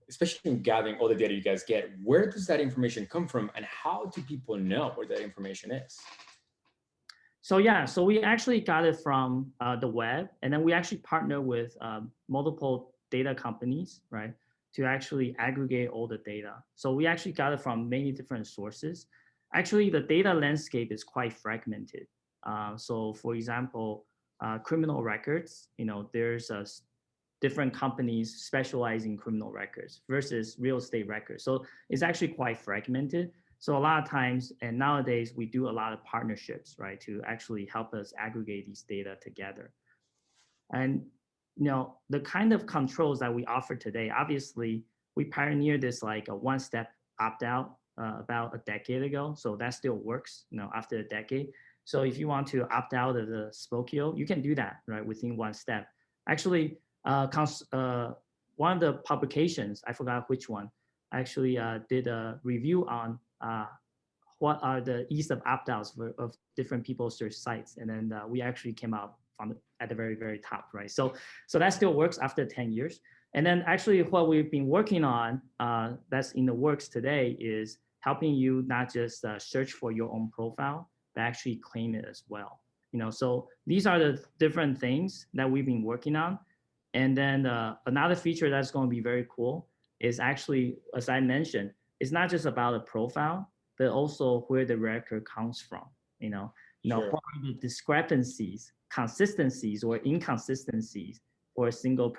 especially in gathering all the data you guys get, where does that information come from and how do people know where that information is? So yeah, so we actually got it from the web, and then we actually partner with multiple data companies, right, to actually aggregate all the data. So we actually got it from many different sources. Actually, the data landscape is quite fragmented. So for example, criminal records, there's different companies specialize in criminal records versus real estate records. So it's actually quite fragmented. So a lot of times, and nowadays, we do a lot of partnerships, right, to actually help us aggregate these data together. And the kind of controls that we offer today, obviously, we pioneered this like a one-step opt-out about a decade ago. So that still works, after a decade. So if you want to opt out of the Spokeo, you can do that, right, within one step. Actually, one of the publications, I forgot which one, actually did a review on what are the ease of opt-outs of different people's search sites. And then we actually came out at the very, very top, right? So that still works after 10 years. And then actually what we've been working on that's in the works today is helping you not just search for your own profile, but actually claim it as well. So these are the different things that we've been working on. And then another feature that's going to be very cool is actually, as I mentioned, it's not just about a profile, but also where the record comes from. Sure. What are the discrepancies, consistencies, or inconsistencies for a single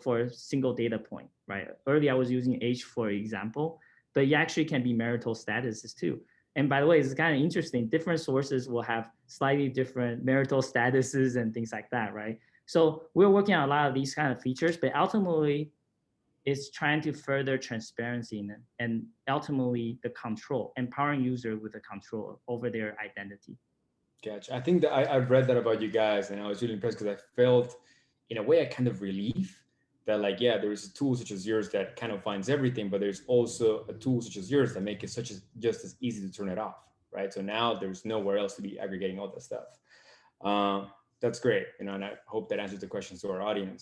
for a single data point, right? Earlier I was using age for example, but it actually can be marital statuses too. And by the way, it's kind of interesting. Different sources will have slightly different marital statuses and things like that, right? So we're working on a lot of these kind of features, but ultimately, it's trying to further transparency and ultimately the control, empowering user with the control over their identity. Gotcha. I think that I've read that about you guys, and I was really impressed because I felt, in a way, a kind of relief that, like, yeah, there's a tool such as yours that kind of finds everything, but there's also a tool such as yours that make it just as easy to turn it off, right? So now there's nowhere else to be aggregating all that stuff. That's great, and I hope that answers the questions to our audience.